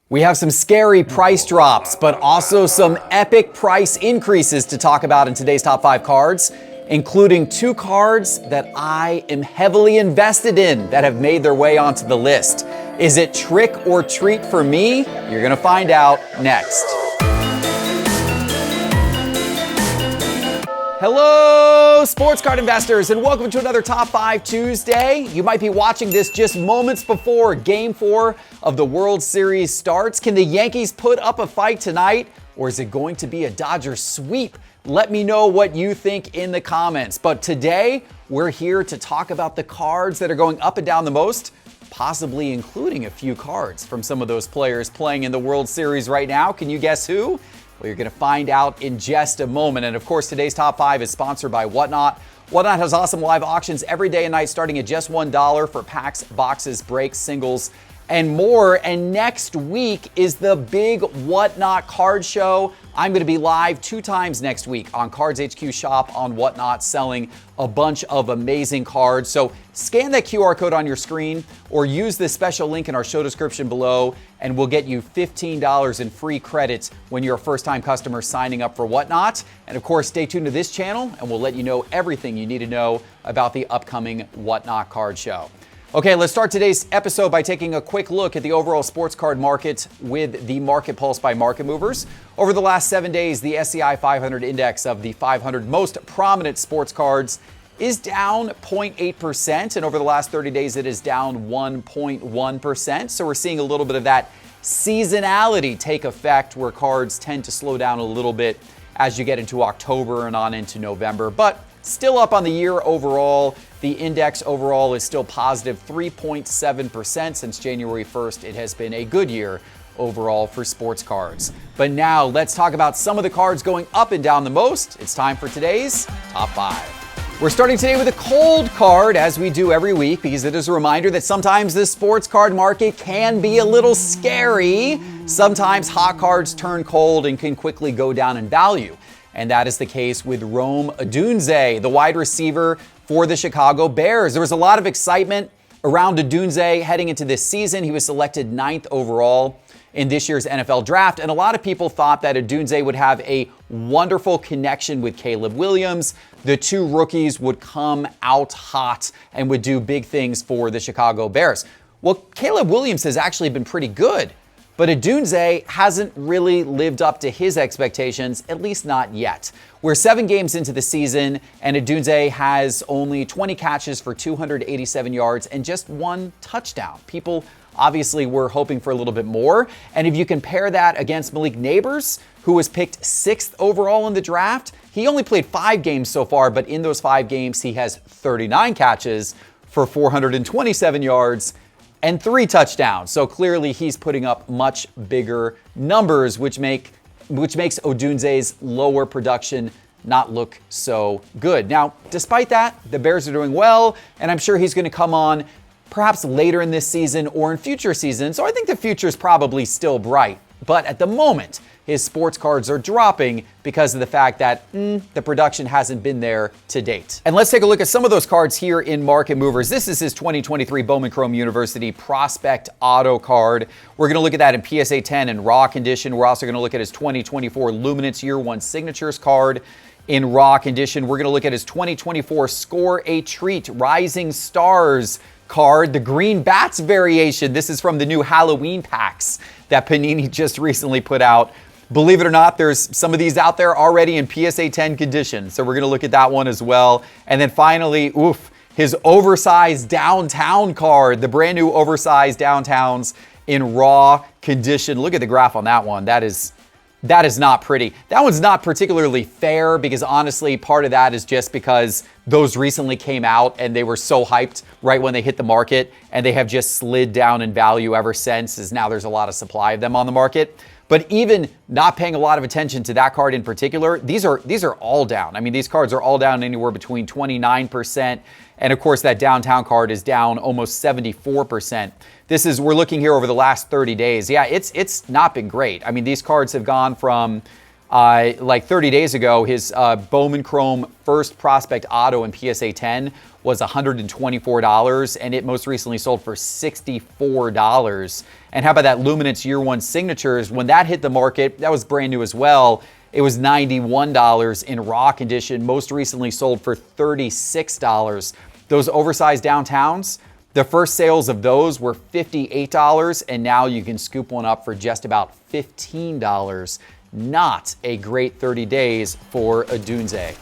We have some scary price drops, but also some epic price increases to talk about in today's top 5 cards, including 2 cards that I am heavily invested in that have made their way onto the list. Is it trick or treat for me? You're gonna find out next. Hello, sports card investors, and welcome to another Top 5 Tuesday. You might be watching this just moments before Game 4 of the World Series starts. Can the Yankees put up a fight tonight, or is it going to be a Dodgers sweep? Let me know what you think in the comments. But today, we're here to talk about the cards that are going up and down the most, possibly including a few cards from some of those players playing in the World Series right now. Can you guess who? Well, you're going to find out in just a moment. And of course, today's Top 5 is sponsored by Whatnot. Whatnot has awesome live auctions every day and night starting at just $1 for packs, boxes, breaks, singles, and more. And next week is the big Whatnot card show. I'm going to be live 2 times next week on Cards HQ Shop on Whatnot, selling a bunch of amazing cards. So scan that QR code on your screen or use this special link in our show description below, and we'll get you $15 in free credits when you're a first-time customer signing up for Whatnot. And of course, stay tuned to this channel, and we'll let you know everything you need to know about the upcoming Whatnot card show. Okay, let's start today's episode by taking a quick look at the overall sports card market with the Market Pulse by Market Movers. Over the last 7 days, the SCI 500 index of the 500 most prominent sports cards is down 0.8%, and over the last 30 days, it is down 1.1%. So we're seeing a little bit of that seasonality take effect, where cards tend to slow down a little bit as you get into October and on into November, but still up on the year overall. The index overall is still positive 3.7% since January 1st. It has been a good year overall for sports cards. But now let's talk about some of the cards going up and down the most. It's time for today's Top 5. We're starting today with a cold card, as we do every week, because it is a reminder that sometimes the sports card market can be a little scary. Sometimes hot cards turn cold and can quickly go down in value. And that is the case with Rome Odunze, the wide receiver for the Chicago Bears. There was a lot of excitement around Odunze heading into this season. He was selected 9th overall in this year's NFL draft, and a lot of people thought that Odunze would have a wonderful connection with Caleb Williams. The 2 rookies would come out hot and would do big things for the Chicago Bears. Well, Caleb Williams has actually been pretty good, but Odunze hasn't really lived up to his expectations, at least not yet. We're 7 games into the season, and Odunze has only 20 catches for 287 yards and just 1 touchdown. People obviously were hoping for a little bit more. And if you compare that against Malik Neighbors, who was picked 6th overall in the draft, he only played 5 games so far, but in those 5 games, he has 39 catches for 427 yards and 3 touchdowns. So clearly he's putting up much bigger numbers, which makes Odunze's lower production not look so good. Now, despite that, the Bears are doing well, and I'm sure he's going to come on perhaps later in this season or in future seasons. So I think the future is probably still bright. But at the moment, his sports cards are dropping because of the fact that the production hasn't been there to date. And let's take a look at some of those cards here in Market Movers. This is his 2023 Bowman Chrome University Prospect Auto card. We're going to look at that in PSA 10 in raw condition. We're also going to look at his 2024 Luminance Year 1 Signatures card in raw condition. We're going to look at his 2024 Score a Treat Rising Stars card, the Green Bats variation. This is from the new Halloween packs that Panini just recently put out. Believe it or not, there's some of these out there already in PSA 10 condition. So we're going to look at that one as well. And then finally, his oversized downtown card, the brand new oversized downtowns in raw condition. Look at the graph on that one. That is not pretty. That one's not particularly fair because honestly, part of that is just because those recently came out and they were so hyped right when they hit the market, and they have just slid down in value ever since, as now there's a lot of supply of them on the market. But even not paying a lot of attention to that card in particular, these are all down. I mean, these cards are all down anywhere between 29%, and of course that downtown card is down almost 74%. We're looking here over the last 30 days. Yeah, it's not been great. I mean, these cards have gone from like 30 days ago, his Bowman Chrome first prospect auto in PSA 10 was $124, and it most recently sold for $64. And how about that Luminance Year 1 Signatures? When that hit the market, that was brand new as well. It was $91 in raw condition, most recently sold for $36. Those oversized downtowns, the first sales of those were $58, and now you can scoop one up for just about $15. Not a great 30 days for a Dunze.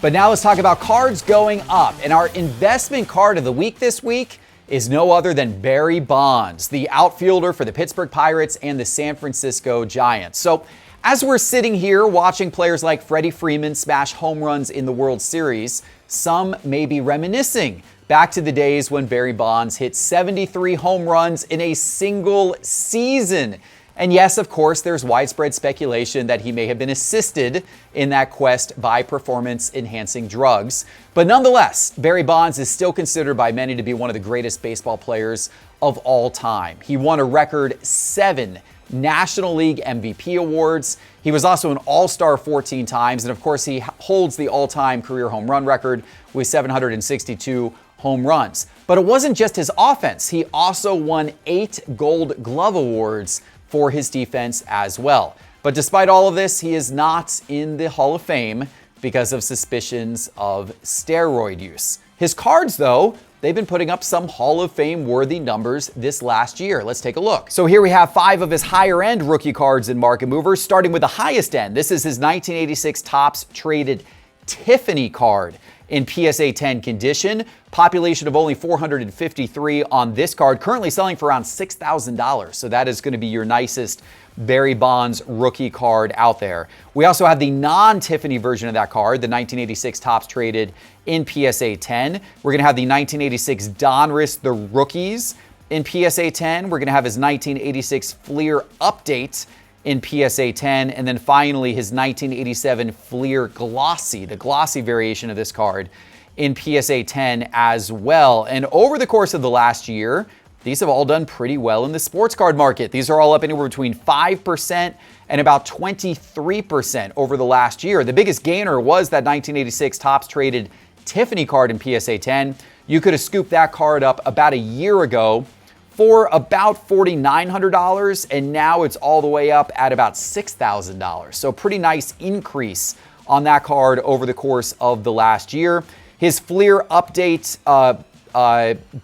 But now let's talk about cards going up. And our investment card of the week this week is no other than Barry Bonds, the outfielder for the Pittsburgh Pirates and the San Francisco Giants. So as we're sitting here watching players like Freddy Freeman smash home runs in the World Series, some may be reminiscing back to the days when Barry Bonds hit 73 home runs in a single season. And yes, of course, there's widespread speculation that he may have been assisted in that quest by performance-enhancing drugs. But nonetheless, Barry Bonds is still considered by many to be one of the greatest baseball players of all time. He won a record 7 National League MVP awards. He was also an All-Star 14 times. And of course, he holds the all-time career home run record with 762 home runs. But it wasn't just his offense. He also won 8 Gold Glove awards for his defense as well. But despite all of this, he is not in the Hall of Fame because of suspicions of steroid use. His cards, though, they've been putting up some Hall of Fame worthy numbers this last year. Let's take a look. So here we have 5 of his higher end rookie cards in Market Movers, starting with the highest end. This is his 1986 Topps Traded Tiffany card in PSA 10 condition. Population of only 453 on this card, currently selling for around $6,000. So that is going to be your nicest Barry Bonds rookie card out there. We also have the non-Tiffany version of that card, the 1986 Topps Traded in PSA 10. We're going to have the 1986 Donruss, the rookies in PSA 10. We're going to have his 1986 Fleer Update in PSA 10, and then finally his 1987 Fleer Glossy, the glossy variation of this card, in PSA 10 as well. And over the course of the last year, these have all done pretty well in the sports card market. These are all up anywhere between 5% and about 23% over the last year. The biggest gainer was that 1986 Topps Traded Tiffany card in PSA 10. You could have scooped that card up about a year ago for about $4,900, and now it's all the way up at about $6,000. So pretty nice increase on that card over the course of the last year. His Fleer Update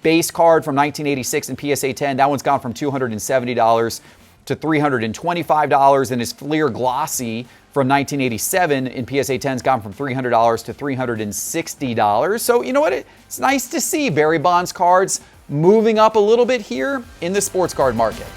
base card from 1986 in PSA 10, that one's gone from $270 to $325, and his Fleer Glossy from 1987 in PSA 10's gone from $300 to $360. So you know what? It's nice to see Barry Bonds cards moving up a little bit here in the sports card market.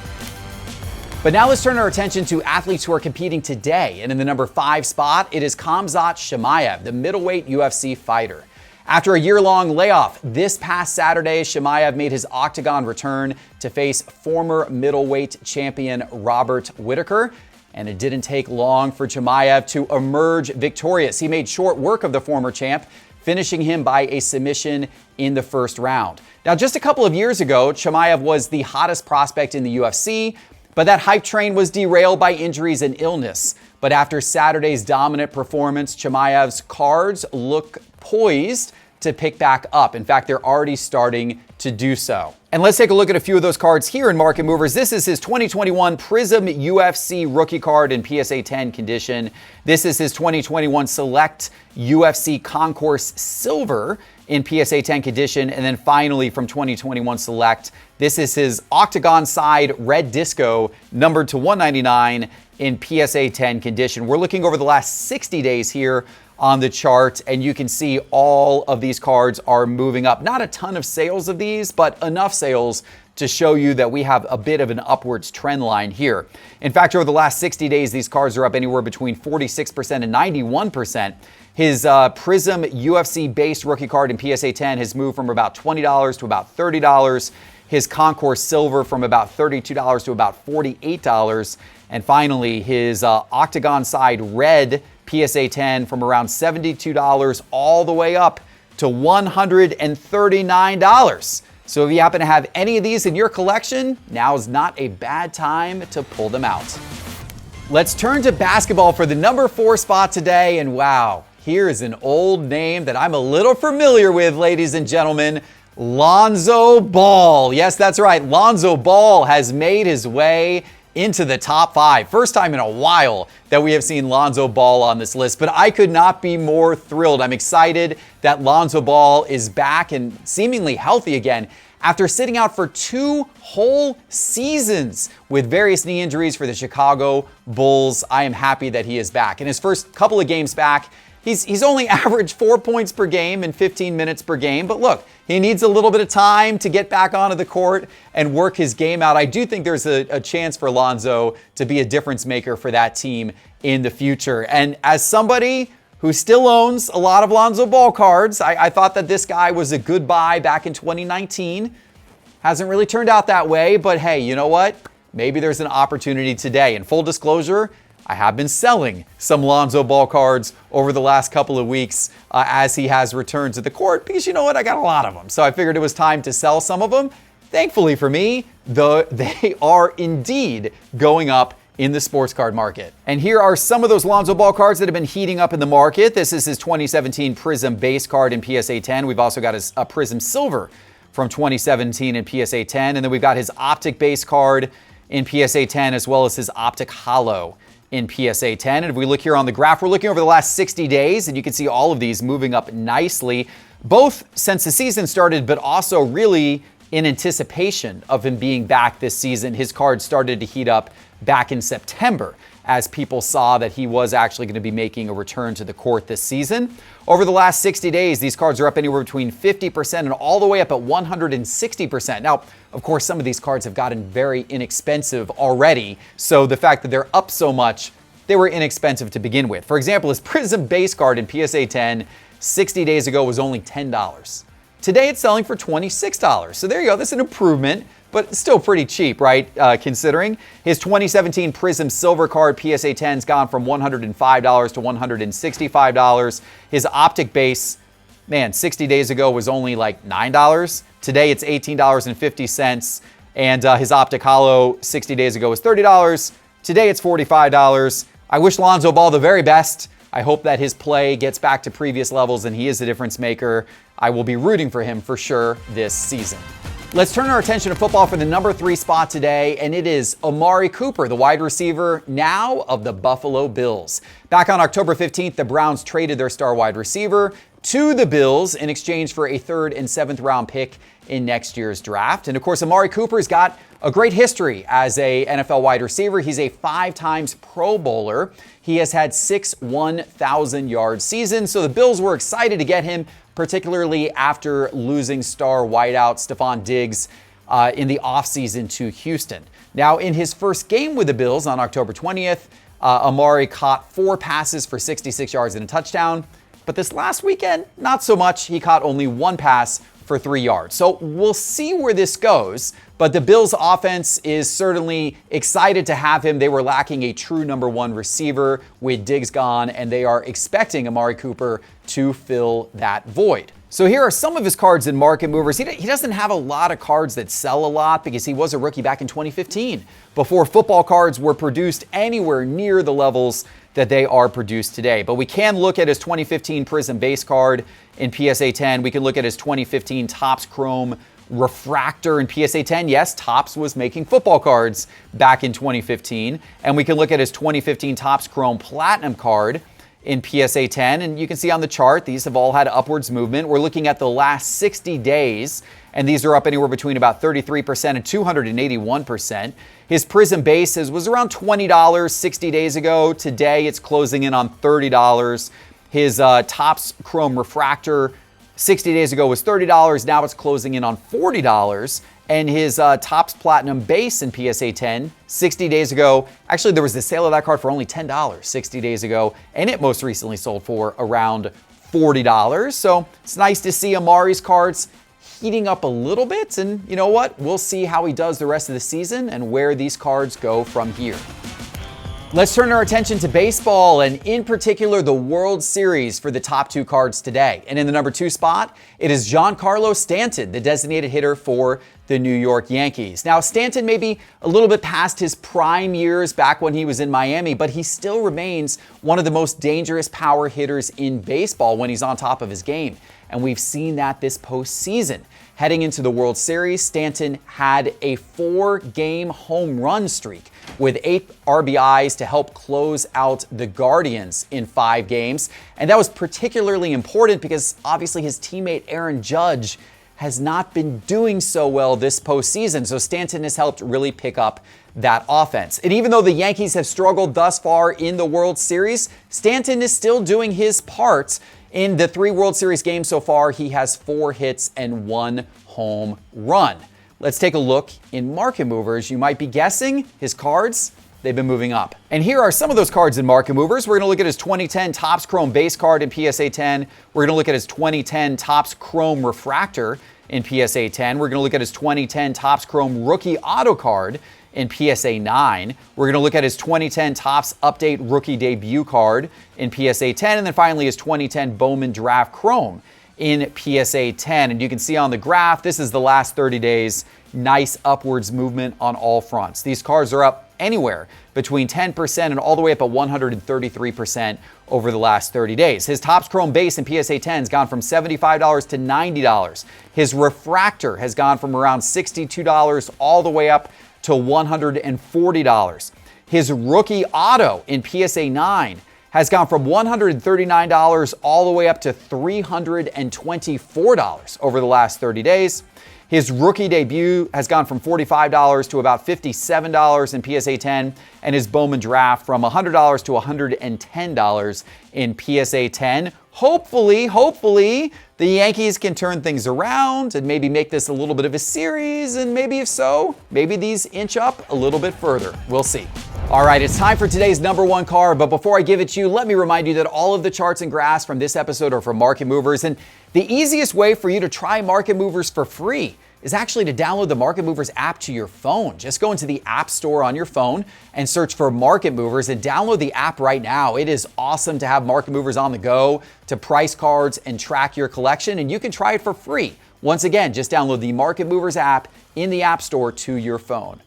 But now let's turn our attention to athletes who are competing today. And in the number 5 spot, it is Khamzat Chimaev, the middleweight UFC fighter. After a year-long layoff, this past Saturday, Chimaev made his octagon return to face former middleweight champion Robert Whittaker. And it didn't take long for Chimaev to emerge victorious. He made short work of the former champ, finishing him by a submission in the first round. Now, just a couple of years ago, Chimaev was the hottest prospect in the UFC, but that hype train was derailed by injuries and illness. But after Saturday's dominant performance, Chimaev's cards look poised to pick back up. In fact, they're already starting to do so. And let's take a look at a few of those cards here in Market Movers. This is his 2021 Prism UFC rookie card in PSA 10 condition. This is his 2021 Select UFC Concourse Silver in PSA 10 condition. And then finally from 2021 Select, this is his Octagon Side Red Disco numbered to 199 in PSA 10 condition. We're looking over the last 60 days here on the chart, and you can see all of these cards are moving up. Not a ton of sales of these, but enough sales to show you that we have a bit of an upwards trend line here. In fact, over the last 60 days, these cards are up anywhere between 46% and 91%. His Prism UFC base rookie card in PSA 10 has moved from about $20 to about $30. His Concourse Silver from about $32 to about $48. And finally, his Octagon Side Red PSA 10 from around $72 all the way up to $139. So if you happen to have any of these in your collection, now is not a bad time to pull them out. Let's turn to basketball for the number 4 spot today, and wow, here is an old name that I'm a little familiar with, ladies and gentlemen. Lonzo Ball. Yes, that's right. Lonzo Ball has made his way into the top 5. First time in a while that we have seen Lonzo Ball on this list, but I could not be more thrilled. I'm excited that Lonzo Ball is back and seemingly healthy again after sitting out for 2 whole seasons with various knee injuries for the Chicago Bulls. I am happy that he is back. In his first couple of games back, he's only averaged 4 points per game and 15 minutes per game. But look, he needs a little bit of time to get back onto the court and work his game out. I do think there's a chance for Lonzo to be a difference maker for that team in the future. And as somebody who still owns a lot of Lonzo Ball cards, I thought that this guy was a good buy back in 2019. Hasn't really turned out that way, but hey, you know what? Maybe there's an opportunity today. In full disclosure, I have been selling some Lonzo Ball cards over the last couple of weeks as he has returned to the court because you know what? I got a lot of them. So I figured it was time to sell some of them. Thankfully for me, they are indeed going up in the sports card market. And here are some of those Lonzo Ball cards that have been heating up in the market. This is his 2017 Prism base card in PSA 10. We've also got his Prism Silver from 2017 in PSA 10. And then we've got his Optic base card in PSA 10 as well as his Optic Holo in PSA 10. And if we look here on the graph, we're looking over the last 60 days and you can see all of these moving up nicely, both since the season started, but also really in anticipation of him being back this season. His card started to heat up back in September as people saw that he was actually going to be making a return to the court this season. Over the last 60 days, these cards are up anywhere between 50% and all the way up at 160%. Now, of course, some of these cards have gotten very inexpensive already, so the fact that they're up so much, they were inexpensive to begin with. For example, his Prism base card in PSA 10 60 days ago was only $10. Today, it's selling for $26. So there you go. That's an improvement, but still pretty cheap, right? Considering his 2017 Prism Silver card PSA 10's gone from $105 to $165. His Optic base, man, 60 days ago was only like $9. Today, it's $18.50. And his Optic Holo 60 days ago was $30. Today, it's $45. I wish Lonzo Ball the very best. I hope that his play gets back to previous levels and he is a difference maker. I will be rooting for him for sure this season. Let's turn our attention to football for the number 3 spot today, and it is Amari Cooper, the wide receiver now of the Buffalo Bills. Back on October 15th, the Browns traded their star wide receiver to the Bills in exchange for a 3rd and 7th round pick in next year's draft. And of course, Amari Cooper's got a great history as a NFL wide receiver. He's a 5 times Pro Bowler. He has had 6 1,000-yard seasons, so the Bills were excited to get him, particularly after losing star wideout Stephon Diggs in the offseason to Houston. Now, in his first game with the Bills on October 20th, Amari caught 4 passes for 66 yards and a touchdown. But this last weekend, not so much. He caught only 1 pass for 3 yards. So we'll see where this goes. But the Bills offense is certainly excited to have him. They were lacking a true number 1 receiver with Diggs gone, and they are expecting Amari Cooper to fill that void. So here are some of his cards in Market Movers. He doesn't have a lot of cards that sell a lot because he was a rookie back in 2015 before football cards were produced anywhere near the levels that they are produced today. But we can look at his 2015 Prism base card in PSA 10. We can look at his 2015 Topps Chrome Refractor in PSA 10. Yes, Topps was making football cards back in 2015. And we can look at his 2015 Topps Chrome Platinum card in PSA 10. And you can see on the chart, these have all had upwards movement. We're looking at the last 60 days, and these are up anywhere between about 33% and 281%. His Prism bases was around $20 60 days ago. Today, it's closing in on $30. His Topps Chrome Refractor 60 days ago was $30. Now it's closing in on $40. And his Topps Platinum base in PSA 10, 60 days ago, actually there was a sale of that card for only $10 60 days ago, and it most recently sold for around $40. So it's nice to see Amari's cards heating up a little bit, and you know what? We'll see how he does the rest of the season and where these cards go from here. Let's turn our attention to baseball, and in particular the World Series for the top two cards today. And in the number 2 spot, it is Giancarlo Stanton, the designated hitter for the New York Yankees. Now, Stanton may be a little bit past his prime years back when he was in Miami, but he still remains one of the most dangerous power hitters in baseball when he's on top of his game. And we've seen that this postseason. Heading into the World Series, Stanton had a 4-game home run streak with 8 RBIs to help close out the Guardians in 5 games. And that was particularly important because obviously his teammate Aaron Judge has not been doing so well this postseason. So Stanton has helped really pick up that offense. And even though the Yankees have struggled thus far in the World Series, Stanton is still doing his part. In the 3 World Series games so far, he has 4 hits and 1 home run. Let's take a look in market movers. You might be guessing his cards, they've been moving up. And here are some of those cards in market movers. We're going to look at his 2010 Topps Chrome base card in PSA 10. We're going to look at his 2010 Topps Chrome refractor in PSA 10. We're going to look at his 2010 Topps Chrome rookie auto card in PSA 9. We're going to look at his 2010 Topps Update Rookie Debut card in PSA 10. And then finally his 2010 Bowman Draft Chrome in PSA 10. And you can see on the graph, this is the last 30 days. Nice upwards movement on all fronts. These cards are up anywhere between 10% and all the way up at 133% over the last 30 days. His Topps Chrome base in PSA 10 has gone from $75 to $90. His refractor has gone from around $62 all the way up to $140. His rookie auto in PSA 9 has gone from $139 all the way up to $324 over the last 30 days. His rookie debut has gone from $45 to about $57 in PSA 10, and his Bowman draft from $100 to $110 in PSA 10. Hopefully, the Yankees can turn things around and maybe make this a little bit of a series, and maybe if so, maybe these inch up a little bit further. We'll see. All right, it's time for today's number 1 card, but before I give it to you, let me remind you that all of the charts and graphs from this episode are from Market Movers, and the easiest way for you to try Market Movers for free is actually to download the Market Movers app to your phone. Just go into the App Store on your phone and search for Market Movers and download the app right now. It is awesome to have Market Movers on the go to price cards and track your collection, and you can try it for free. Once again, just download the Market Movers app in the App Store to your phone.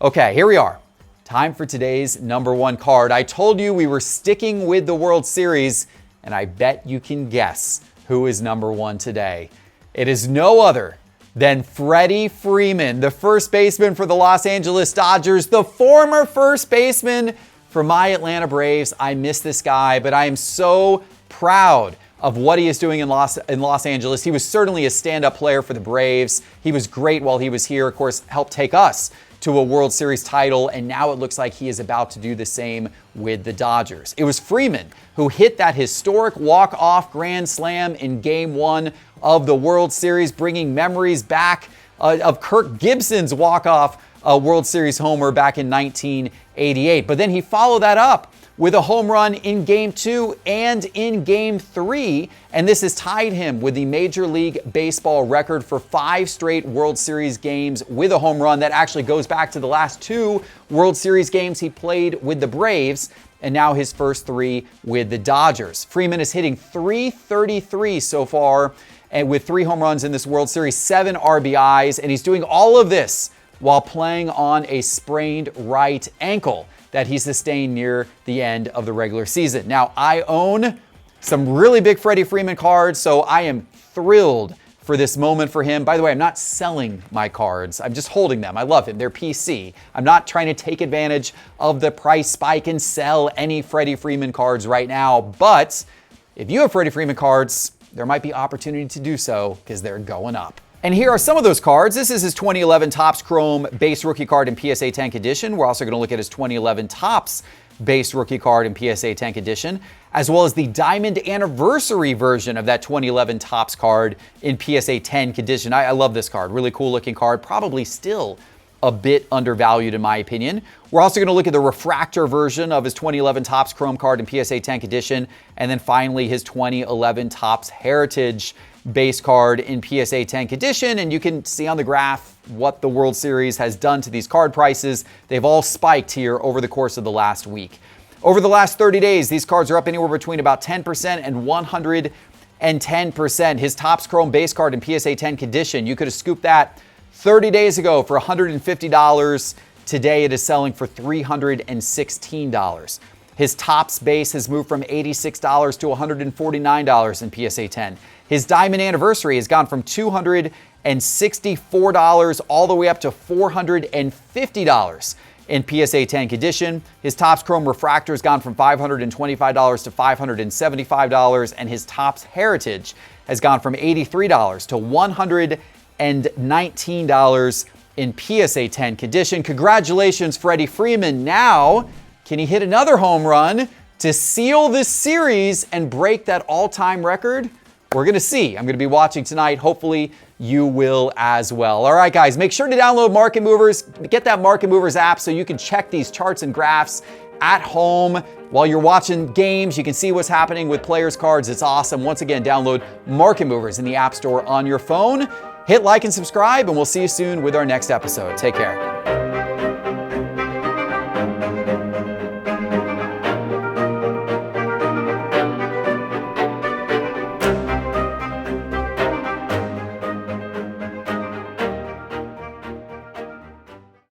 Okay, here we are. Time for today's number 1 card. I told you we were sticking with the World Series, and I bet you can guess who is number 1 today. It is no other than Freddy Freeman, the first baseman for the Los Angeles Dodgers, the former first baseman for my Atlanta Braves. I miss this guy, but I am so proud of what he is doing in Los Angeles. He was certainly a stand-up player for the Braves. He was great while he was here, of course, helped take us to a World Series title, and now it looks like he is about to do the same with the Dodgers. It was Freeman who hit that historic walk-off grand slam in Game 1 of the World Series, bringing memories back of Kirk Gibson's walk-off World Series homer back in 1988. But then he followed that up with a home run in Game 2 and in Game 3, and this has tied him with the Major League Baseball record for 5 straight World Series games with a home run. That actually goes back to the last 2 World Series games he played with the Braves, and now his first 3 with the Dodgers. Freeman is hitting .333 so far, and with 3 home runs in this World Series, 7 RBIs, and he's doing all of this while playing on a sprained right ankle that he sustained near the end of the regular season. Now, I own some really big Freddy Freeman cards, so I am thrilled for this moment for him. By the way, I'm not selling my cards. I'm just holding them. I love him. They're PC. I'm not trying to take advantage of the price spike and sell any Freddy Freeman cards right now. But if you have Freddy Freeman cards, there might be opportunity to do so because they're going up. And here are some of those cards. This is his 2011 Topps Chrome base rookie card in PSA 10 condition. We're also going to look at his 2011 Topps base rookie card in PSA 10 condition, as well as the Diamond Anniversary version of that 2011 Topps card in PSA 10 condition. I love this card. Really cool looking card. Probably still a bit undervalued in my opinion. We're also going to look at the refractor version of his 2011 Topps Chrome card in PSA 10 condition, and then finally his 2011 Topps Heritage base card in PSA 10 condition, and you can see on the graph what the World Series has done to these card prices. They've all spiked here over the course of the last week. Over the last 30 days, these cards are up anywhere between about 10% and 110%. His Topps Chrome base card in PSA 10 condition, you could have scooped that 30 days ago for $150. Today it is selling for $316. His Topps base has moved from $86 to $149 in PSA 10. His Diamond Anniversary has gone from $264 all the way up to $450 in PSA 10 condition. His Topps Chrome Refractor has gone from $525 to $575, and his Topps Heritage has gone from $83 to $119 in PSA 10 condition. Congratulations, Freddy Freeman. Now, can he hit another home run to seal this series and break that all-time record? We're going to see. I'm going to be watching tonight. Hopefully, you will as well. All right, guys, make sure to download Market Movers. Get that Market Movers app so you can check these charts and graphs at home while you're watching games. You can see what's happening with players' cards. It's awesome. Once again, download Market Movers in the App Store on your phone. Hit like and subscribe, and we'll see you soon with our next episode. Take care.